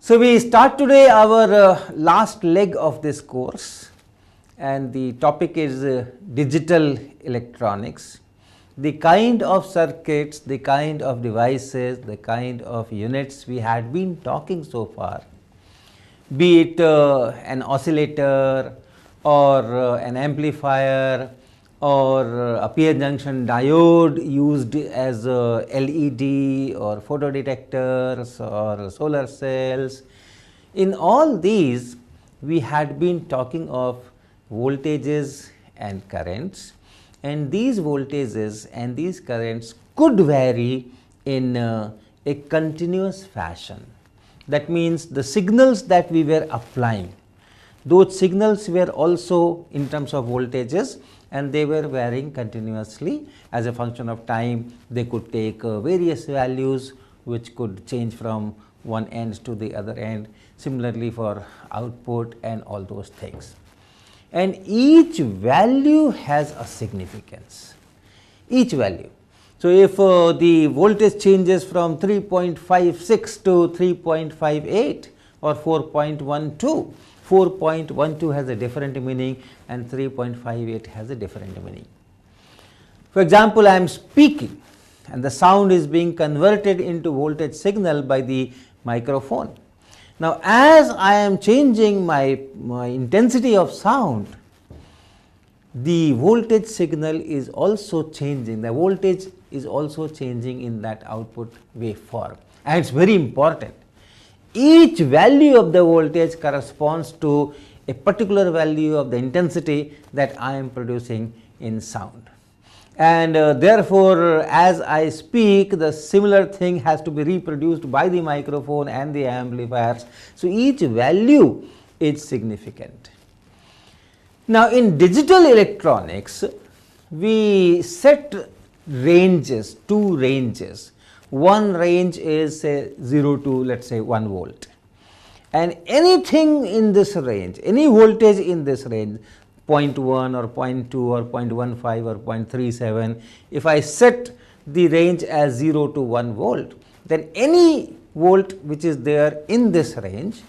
So, we start today our last leg of this course, and the topic is digital electronics. The kind of circuits, the kind of devices, the kind of units we had been talking so far, be it an oscillator or an amplifier or a p junction diode used as LED or photodetectors or solar cells. In all these, we had been talking of voltages and currents, and these voltages and these currents could vary in a continuous fashion. That means the signals that we were applying, those signals were also in terms of voltages, and they were varying continuously as a function of time. They could take various values which could change from one end to the other end, similarly for output and all those things. And each value has a significance, each value. So, if the voltage changes from 3.56 to 3.58 or 4.12, 4.12 has a different meaning and 3.58 has a different meaning. For example, I am speaking and the sound is being converted into voltage signal by the microphone. Now, as I am changing my intensity of sound, the voltage signal is also changing, the voltage is also changing in that output waveform, and it is very important. Each value of the voltage corresponds to a particular value of the intensity that I am producing in sound. And therefore, as I speak, the similar thing has to be reproduced by the microphone and the amplifiers. So, each value is significant. Now, in digital electronics, we set ranges, two ranges. One range is say 0 to let us say 1 volt, and anything in this range, any voltage in this range 0.1 or 0.2 or 0.15 or 0.37, if I set the range as 0 to 1 volt, then any volt which is there in this range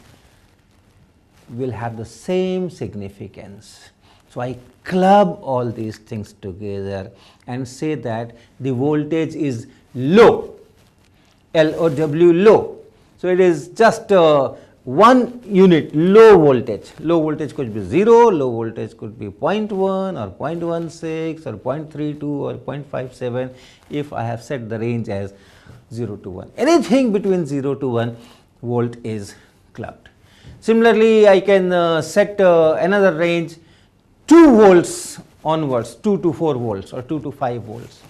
will have the same significance. So, I club all these things together and say that the voltage is low, LOW, low. So, it is just one unit, low voltage. Low voltage could be 0, low voltage could be 0.1 or 0.16 or 0.32 or 0.57 if I have set the range as 0 to 1. Anything between 0 to 1 volt is clubbed. Similarly, I can set another range 2 volts onwards, 2 to 4 volts or 2 to 5 volts.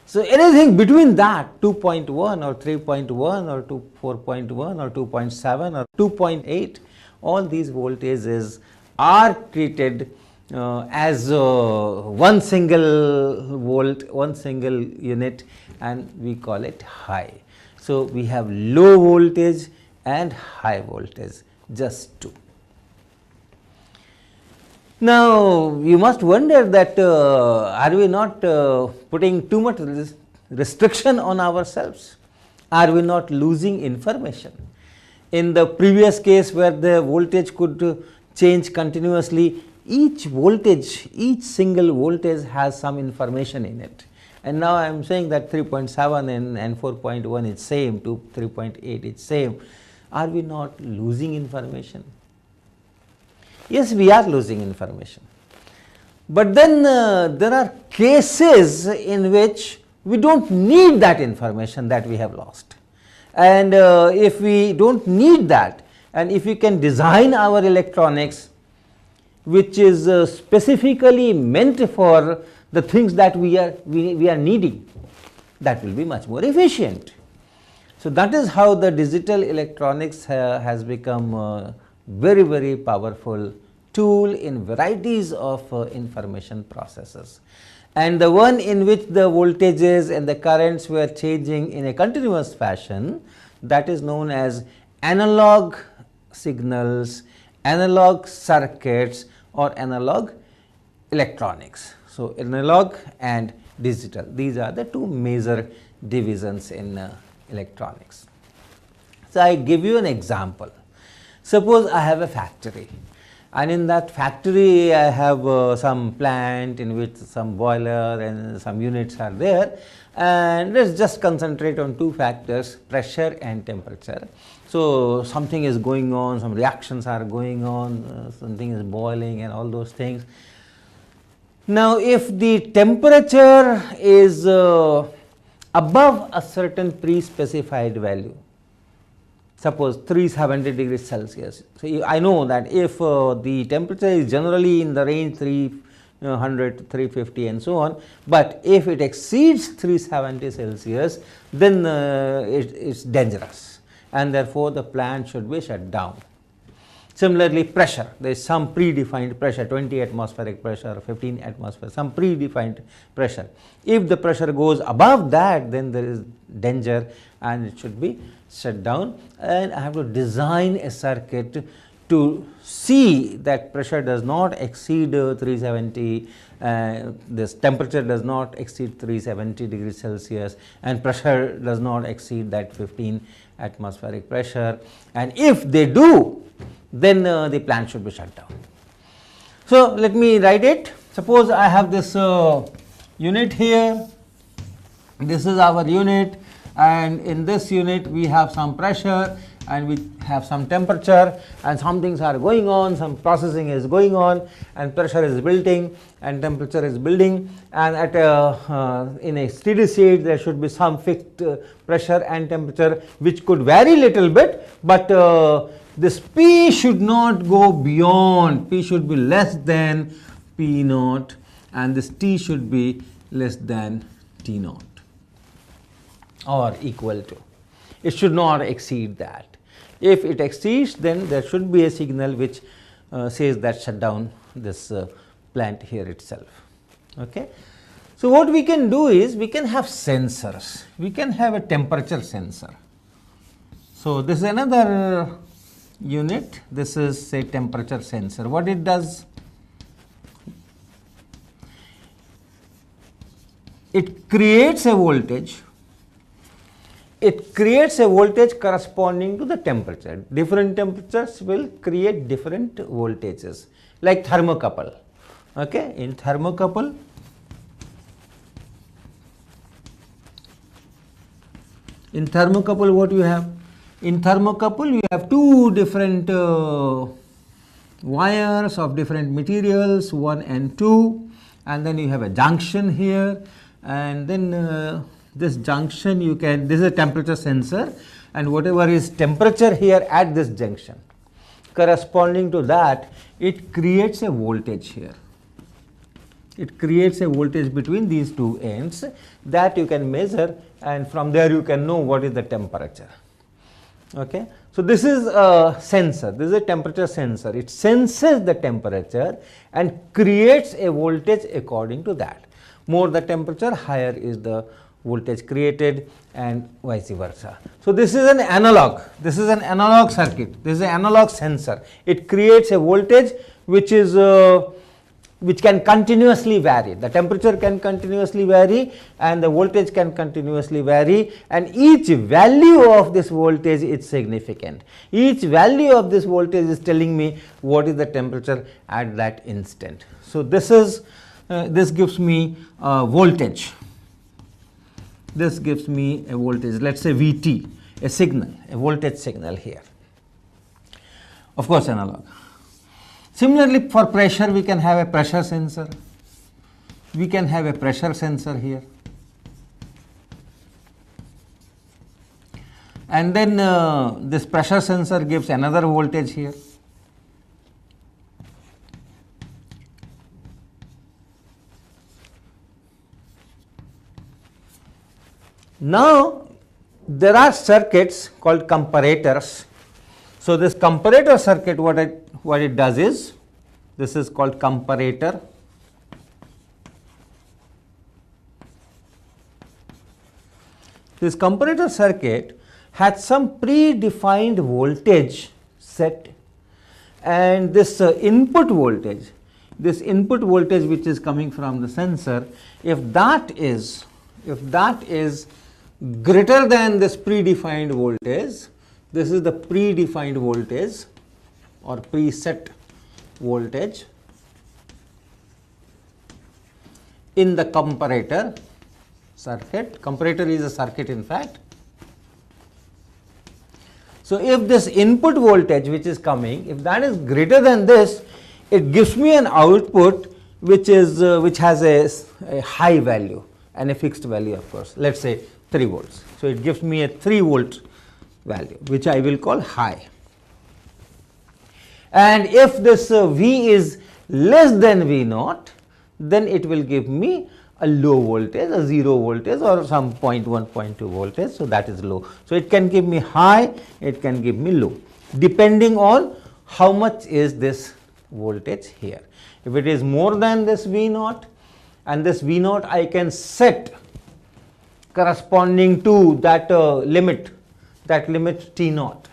So, anything between that 2.1 or 3.1 or 4.1 or 2.7 or 2.8, all these voltages are treated as one single volt, one single unit, and we call it high. So, we have low voltage and high voltage, just two. Now, you must wonder that are we not putting too much restriction on ourselves? Are we not losing information? In the previous case where the voltage could change continuously, each voltage, each single voltage has some information in it. And now I am saying that 3.7 and 4.1 is same, to 3.8 is same. Are we not losing information? Yes, we are losing information, but then there are cases in which we do not need that information that we have lost, and if we do not need that, and if we can design our electronics which is specifically meant for the things that we are needing, that will be much more efficient. So, that is how the digital electronics has become very, very powerful tool in varieties of information processes, and the one in which the voltages and the currents were changing in a continuous fashion, that is known as analog signals, analog circuits or analog electronics. So, analog and digital, these are the two major divisions in electronics. So, I give you an example. Suppose I have a factory, and in that factory I have some plant in which some boiler and some units are there, and let us just concentrate on two factors, pressure and temperature. So, something is going on, some reactions are going on, something is boiling and all those things. Now, if the temperature is above a certain pre-specified value, suppose 370 degrees Celsius. So, I know that if the temperature is generally in the range 300 to 350 and so on, but if it exceeds 370 Celsius, then it is dangerous, and therefore, the plant should be shut down. Similarly, pressure, there is some predefined pressure, 20 atmospheric pressure, 15 atmosphere, some predefined pressure. If the pressure goes above that, then there is danger and it should be shut down, and I have to design a circuit to see that pressure does not exceed 370, this temperature does not exceed 370 degrees Celsius, and pressure does not exceed that 15 atmospheric pressure, and if they do, then the plant should be shut down. So, let me write it. Suppose I have this unit here, this is our unit, and in this unit we have some pressure and we have some temperature, and some things are going on, some processing is going on, and pressure is building and temperature is building, and at in a steady state there should be some fixed pressure and temperature which could vary little bit, but this P should not go beyond, P should be less than P naught, and this T should be less than T naught or equal to. It should not exceed that. If it exceeds, then there should be a signal which says that shut down this plant here itself. Okay. So, what we can do is we can have sensors, we can have a temperature sensor. So, this is another unit, this is say temperature sensor. What it does? It creates a voltage. It creates a voltage corresponding to the temperature. Different temperatures will create different voltages, like thermocouple. Okay, in thermocouple, what you have? In thermocouple, you have two different wires of different materials, 1 and 2, and then you have a junction here, and then this junction you can, this is a temperature sensor, and whatever is temperature here at this junction, corresponding to that, it creates a voltage here. It creates a voltage between these two ends that you can measure, and from there you can know what is the temperature. Okay. So, this is a sensor, this is a temperature sensor. It senses the temperature and creates a voltage according to that. More the temperature, higher is the voltage created, and vice versa. So, this is an analog, this is an analog circuit, this is an analog sensor. It creates a voltage which is which can continuously vary. The temperature can continuously vary and the voltage can continuously vary, and each value of this voltage is significant. Each value of this voltage is telling me what is the temperature at that instant. So, this is this gives me voltage. This gives me a voltage, let us say Vt, a signal, a voltage signal here, of course analog. Similarly, for pressure we can have a pressure sensor, we can have a pressure sensor here, and then this pressure sensor gives another voltage here. Now, there are circuits called comparators. So, this comparator circuit, what it does is, this is called comparator. This comparator circuit has some predefined voltage set, and this input voltage which is coming from the sensor, if that is greater than this predefined voltage, This is the predefined voltage or preset voltage in the comparator circuit. Comparator is a circuit in fact. So, if this input voltage which is coming, if that is greater than this, it gives me an output which is which has a high value and a fixed value, of course, let us say 3 volts. So, it gives me a 3 volt value which I will call high. And if this V is less than V naught, then it will give me a low voltage, a 0 voltage or some 0.1, 0.2 voltage. So, that is low. So, it can give me high, it can give me low, depending on how much is this voltage here. If it is more than this V naught, and this V naught I can set corresponding to that limit T naught.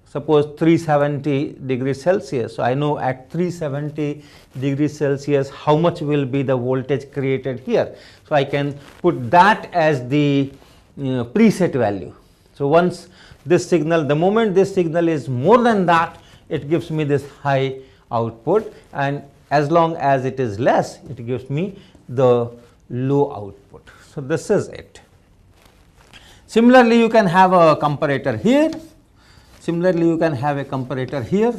Suppose 370 degrees Celsius. So, I know at 370 degrees Celsius how much will be the voltage created here. So, I can put that as the preset value. So, once this signal, the moment this signal is more than that, it gives me this high output, and as long as it is less, it gives me the low output. So, this is it. Similarly, you can have a comparator here. Similarly, you can have a comparator here.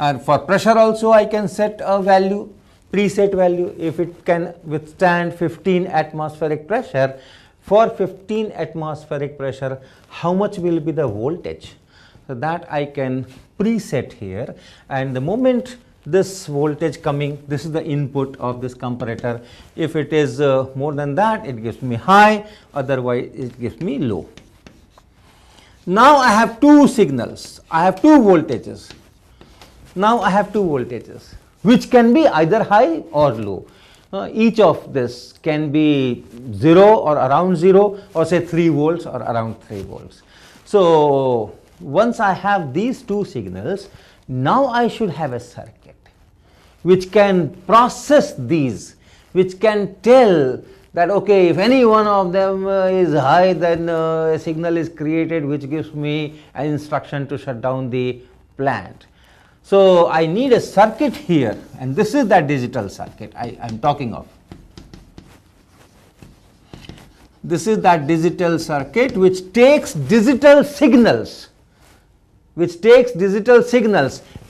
And for pressure also I can set a value, preset value. If it can withstand 15 atmospheric pressure, for 15 atmospheric pressure, how much will be the voltage? So, that I can preset here, and the moment this voltage coming, this is the input of this comparator. If it is more than that, it gives me high, otherwise it gives me low. Now, I have two signals, I have two voltages. Now, I have two voltages which can be either high or low. Each of this can be 0 or around 0, or say 3 volts or around 3 volts. So, once I have these two signals, now I should have a circuit which can process these, which can tell that okay, if any one of them is high, then a signal is created which gives me an instruction to shut down the plant. So, I need a circuit here, and this is that digital circuit I am talking of. This is that digital circuit which takes digital signals,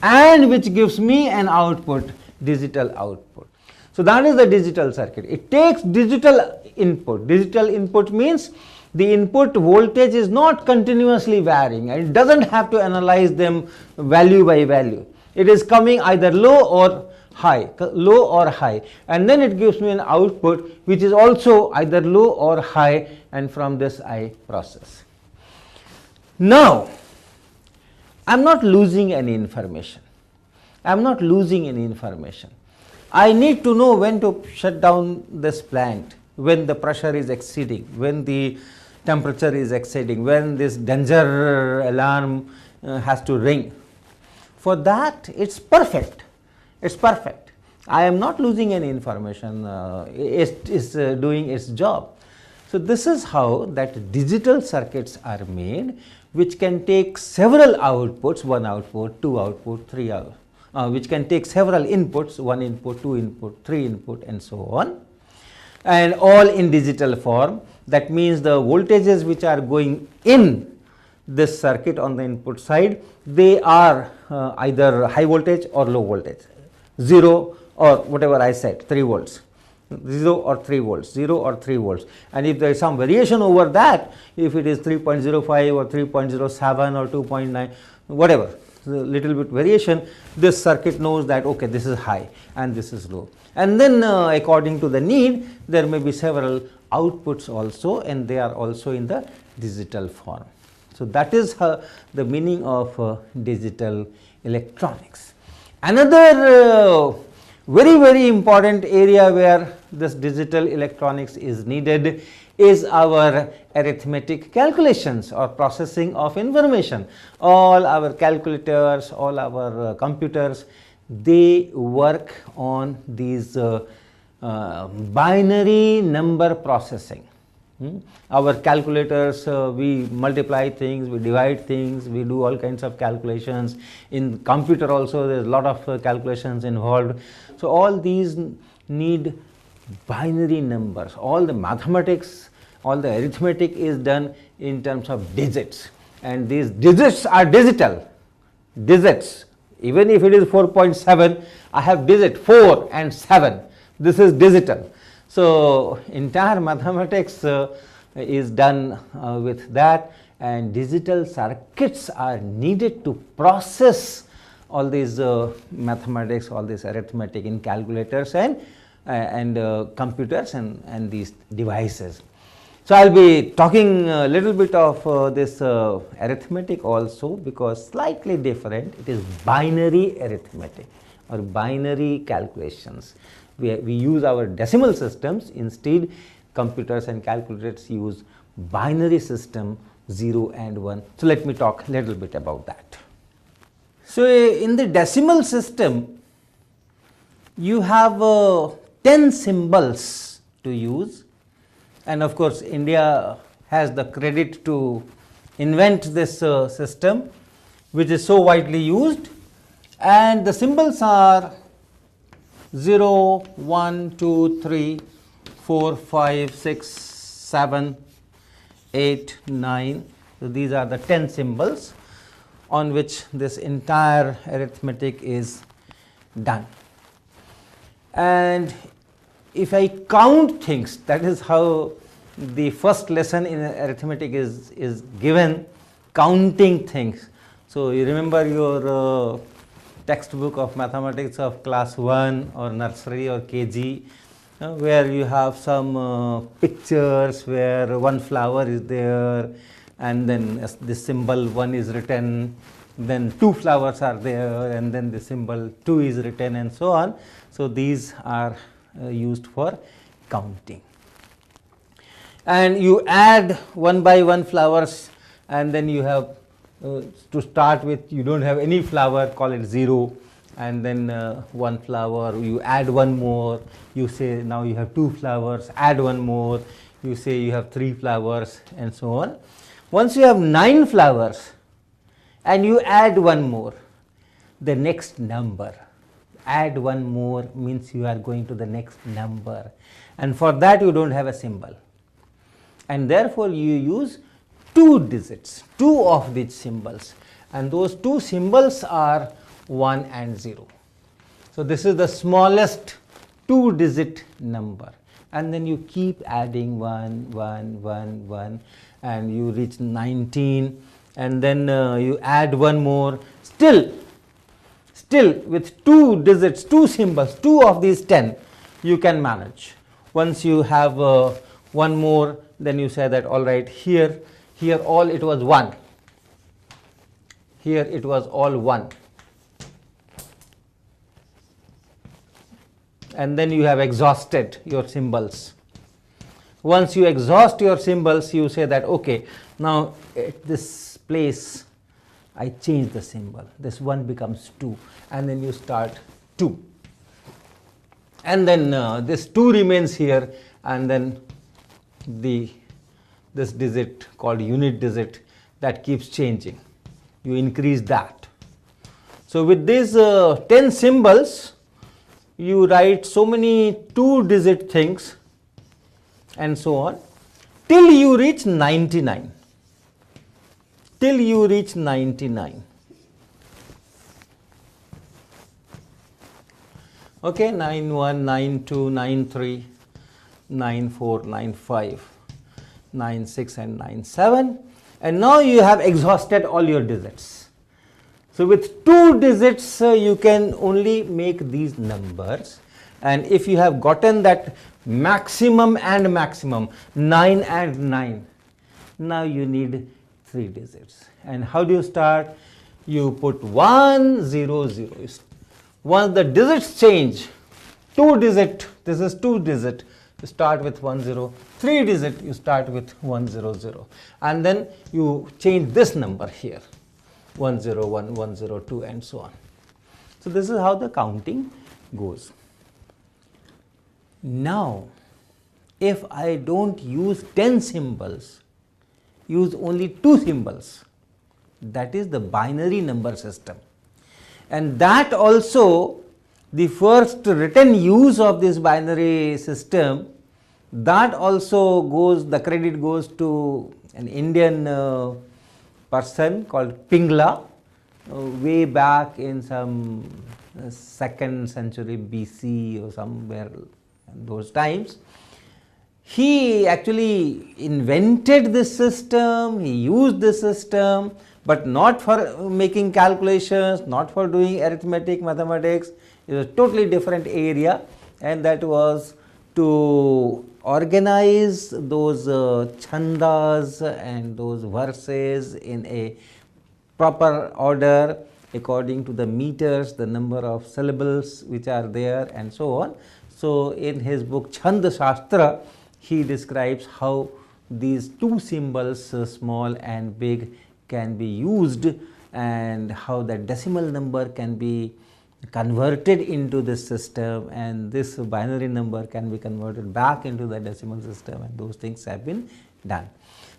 and which gives me an output, digital output. So, that is the digital circuit. It takes digital input. Digital input means the input voltage is not continuously varying, and it does not have to analyze them value by value. It is coming either low or high, and then it gives me an output which is also either low or high, and from this I process. Now, I am not losing any information. I need to know when to shut down this plant, when the pressure is exceeding, when the temperature is exceeding, when this danger alarm has to ring. For that, it is perfect. I am not losing any information. It is doing its job. So, this is how that digital circuits are made, which can take several outputs, 1 output, 2 output, 3 output, which can take several inputs, 1 input, 2 input, 3 input, and so on, and all in digital form. That means the voltages which are going in this circuit on the input side, they are either high voltage or low voltage, 0 or whatever I said, 3 volts. 0 or 3 volts, and if there is some variation over that, if it is 3.05 or 3.07 or 2.9, whatever, little bit variation, this circuit knows that okay, this is high and this is low, and then according to the need, there may be several outputs also, and they are also in the digital form. So, that is the meaning of digital electronics. Another very important area where this digital electronics is needed is our arithmetic calculations or processing of information. All our calculators, all our computers, they work on these binary number processing. Our calculators, we multiply things, we divide things, we do all kinds of calculations. In computer also there is a lot of calculations involved. So all these need binary numbers. All the mathematics, all the arithmetic is done in terms of digits, and these digits are digital. Digits, even if it is 4.7, I have digit 4 and 7. This is digital. So entire mathematics is done with that, and digital circuits are needed to process all these mathematics, all this arithmetic in calculators and computers and these devices. So I will be talking a little bit of this arithmetic also, because slightly different. It is binary arithmetic or binary calculations. We use our decimal systems. Instead, computers and calculators use binary system 0 and 1. So let me talk a little bit about that. So in the decimal system, you have 10 symbols to use, and of course India has the credit to invent this system, which is so widely used, and the symbols are 0, 1, 2, 3, 4, 5, 6, 7, 8, 9. So these are the 10 symbols on which this entire arithmetic is done. And if I count things, that is how the first lesson in arithmetic is given, counting things. So you remember your textbook of mathematics of class 1 or nursery or KG, where you have some pictures where one flower is there, and then the symbol 1 is written, then 2 flowers are there, and then the symbol 2 is written, and so on. So these are used for counting. And you add 1 by 1 flowers, and then you have to start with, you don't have any flower, call it 0, and then 1 flower, you add 1 more, you say now you have 2 flowers, add 1 more, you say you have 3 flowers, and so on. Once you have 9 flowers and you add 1 more, the next number, add 1 more means you are going to the next number, and for that you don't have a symbol, and therefore you use 2 digits, 2 of these symbols, and those 2 symbols are 1 and 0. So this is the smallest 2 digit number, and then you keep adding 1, 1, 1, 1, and you reach 19, and then you add 1 more, still with 2 digits, 2 symbols, 2 of these 10 you can manage. Once you have 1 more, then you say that all right, here all it was 1, here it was all 1, and then you have exhausted your symbols. Once you exhaust your symbols, you say that okay, now at this place I change the symbol, this 1 becomes 2, and then you start 2, and then this 2 remains here, and then this digit called unit digit, that keeps changing, you increase that. So with these 10 symbols you write so many 2 digit things and so on till you reach 99, till you reach 99. Okay, 91, 92, 93, 94, 95, 96 and 97, and now you have exhausted all your digits. So with 2 digits you can only make these numbers, and if you have gotten that maximum and maximum 9 and 9, now you need 3 digits. And how do you start? You put 1 0 0. Once the digits change, 2 digit, this is 2 digit, you start with 1 0, 3 digit you start with 1 0 0, and then you change this number here, 1 0 1, 1 0 2, and so on. So this is how the counting goes. Now if I don't use 10 symbols, use only 2 symbols, that is the binary number system. And that also, the first written use of this binary system, that also goes, the credit goes to an Indian person called Pingla, way back in some 2nd century BC or somewhere in those times. He actually invented this system, he used this system, but not for making calculations, not for doing arithmetic, mathematics. It was a totally different area, and that was to organize those chandas and those verses in a proper order according to the meters, the number of syllables which are there, and so on. So, in his book Chand Shastra, he describes how these 2 symbols, small and big, can be used, and how the decimal number can be converted into this system, and this binary number can be converted back into the decimal system, and those things have been done.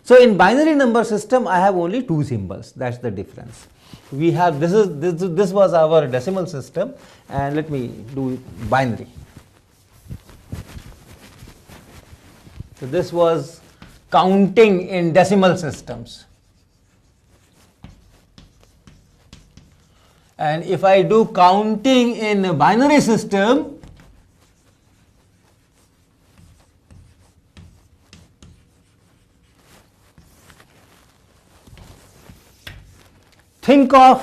So, in binary number system I have only 2 symbols, that is the difference. We have this was our decimal system, and let me do binary. So, this was counting in decimal systems, and if I do counting in a binary system, think of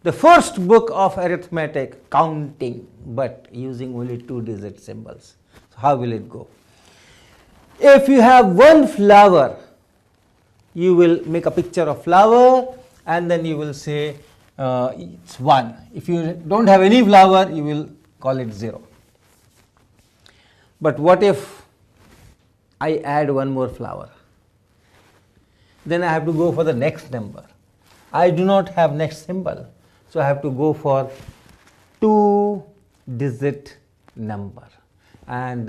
the first book of arithmetic, counting, but using only 2-digit symbols. So, how will it go? If you have one flower, you will make a picture of flower, and then you will say it's 1. If you do not have any flower, you will call it 0. But what if I add one more flower? Then I have to go for the next number. I do not have next symbol, so I have to go for 2-digit number, and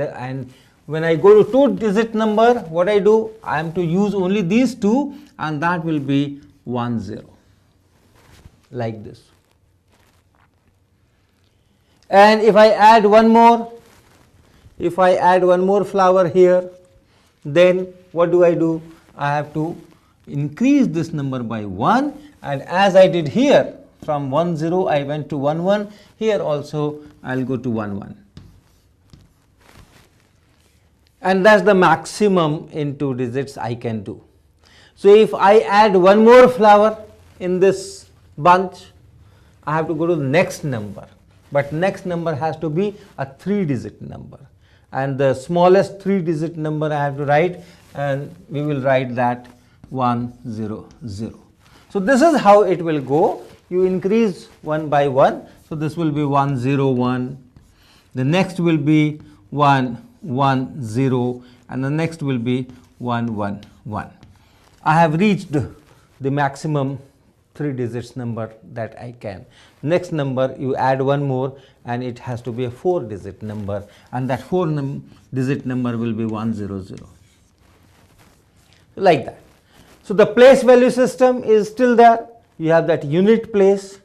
when I go to 2-digit number, what I do? I am to use only these 2, and that will be 1 0, like this. And if I add one more, if I add one more flower here, then what do? I have to increase this number by 1, and as I did here, from 1 0 I went to 1 1, here also I will go to 1 1. And that is the maximum in 2 digits I can do. So, if I add one more flower in this bunch, I have to go to the next number, but next number has to be a 3-digit number, and the smallest 3-digit number I have to write, and we will write that 1 0 0. So, this is how it will go. You increase 1 by 1. So, this will be 1 0 1, the next will be 1 1 0, and the next will be 1 1 1. I have reached the maximum 3 digits number that I can. Next number you add one more, and it has to be a 4-digit number, and that 4-digit number will be 1 0 0, like that. So, the place value system is still there. You have that unit place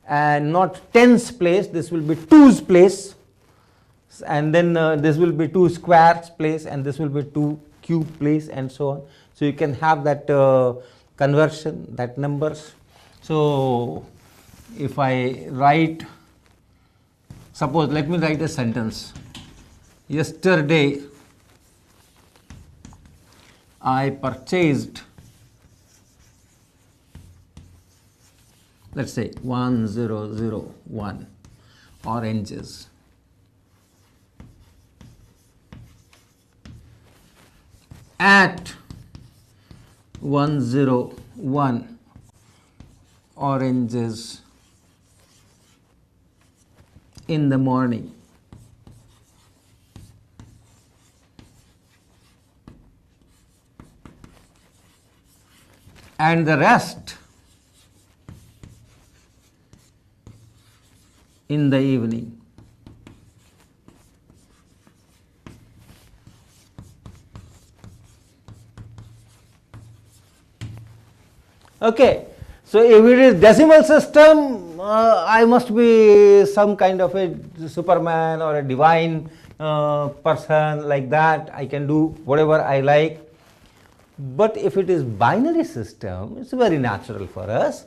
and not tens place, this will be 2's place, and then this will be 2 squares place, and this will be 2 cube place, and so on. So, you can have that conversion, that numbers. So, if I write, suppose let me write a sentence, yesterday I purchased, let us say 1001 oranges. At 101 oranges in the morning. And the rest in the evening. Okay. So, if it is decimal system, I must be some kind of a Superman or a divine person like that. I can do whatever I like. But if it is binary system, it is very natural for us.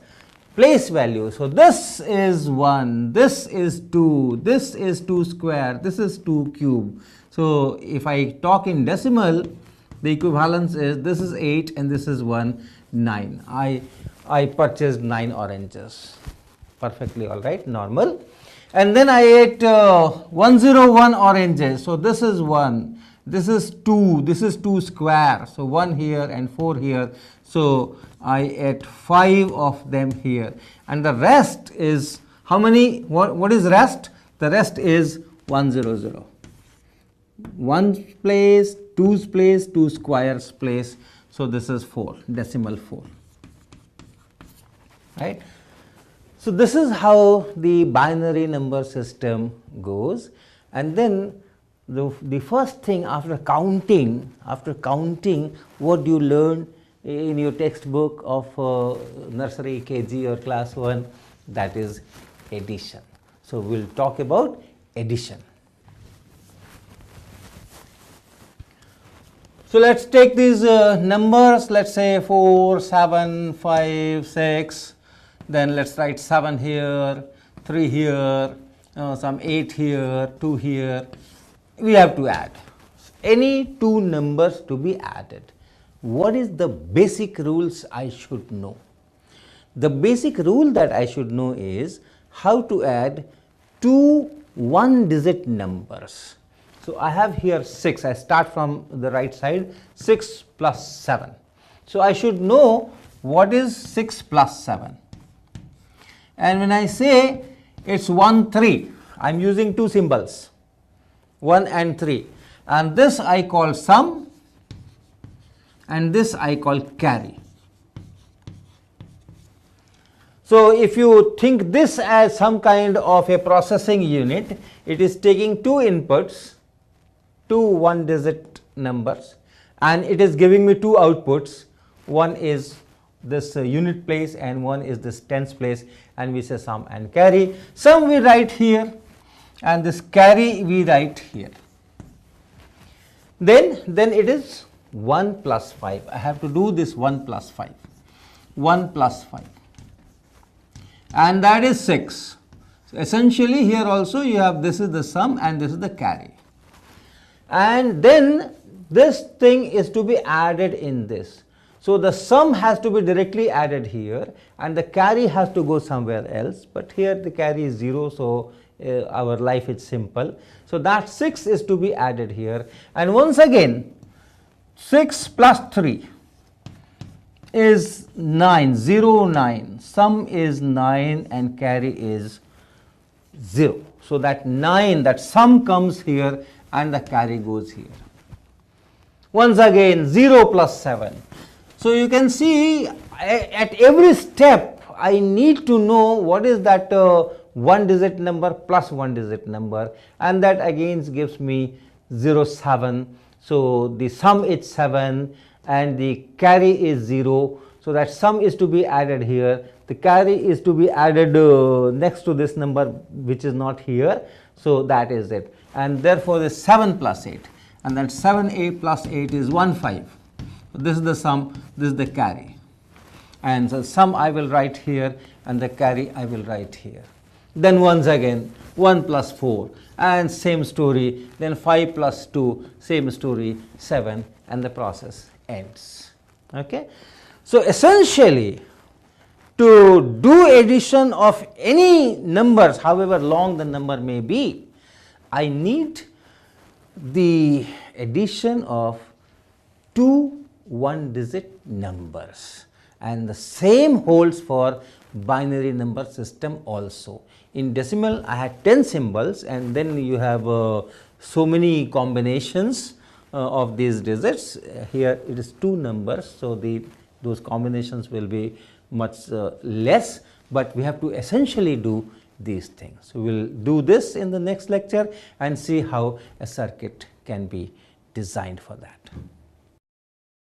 Place value. So, this is 1, this is 2, this is 2 square, this is 2 cube. So, if I talk in decimal, the equivalence is this is 8 and this is 1, 9. I purchased 9 oranges, perfectly all right, normal. And then I ate 101 oranges. So, this is 1, this is 2, this is 2 square. So, 1 here and 4 here. So, I ate 5 of them here, and the rest is how many? What is rest? The rest is 100. 1 place, 2's place, 2 squares place. So, this is 4, decimal 4. Right. So, this is how the binary number system goes, and then the first thing after counting, what do you learn in your textbook of nursery, KG or class 1? That is addition. So, we will talk about addition. So, let us take these numbers, let us say 4, 7, 5, 6, then let us write 7 here, 3 here, some 8 here, 2 here. We have to add any two numbers to be added. What is the basic rules I should know? The basic rule that I should know is how to add two one-digit numbers. So, I have here 6, I start from the right side, 6 plus 7. So, I should know what is 6 plus 7. And when I say it is 1, 3, I am using two symbols, 1 and 3, and this I call sum and this I call carry. So, if you think this as some kind of a processing unit, it is taking two inputs, two one-digit numbers, and it is giving me two outputs. One is this unit place and one is this tens place, and we say sum and carry. Sum we write here and this carry we write here. Then it is 1 plus 5. I have to do this 1 plus 5. 1 plus 5. And that is 6. So, essentially here also you have this is the sum and this is the carry. And then this thing is to be added in this. So, the sum has to be directly added here and the carry has to go somewhere else, but here the carry is 0. So, our life is simple. So, that 6 is to be added here, and once again 6 plus 3 is 9, 0, 9, sum is 9 and carry is 0. So, that 9, that sum comes here and the carry goes here. Once again 0 plus 7. So, you can see at every step I need to know what is that one digit number plus one digit number, and that again gives me 0, 7. So, the sum is 7 and the carry is 0. So, that sum is to be added here, the carry is to be added next to this number which is not here. So, that is it, and therefore, the 7 plus 8, and that 7 plus 8 is 1, 5. So, this is the sum, this is the carry, and so sum I will write here and the carry I will write here. Then once again 1 plus 4 and same story, then 5 plus 2, same story, 7, and the process ends. Okay. So, essentially to do addition of any numbers, however long the number may be, I need the addition of two one-digit numbers, and the same holds for binary number system also. In decimal I had 10 symbols, and then you have so many combinations of these digits. Here it is two numbers, so those combinations will be much less, but we have to essentially do these things. So, we will do this in the next lecture and see how a circuit can be designed for that.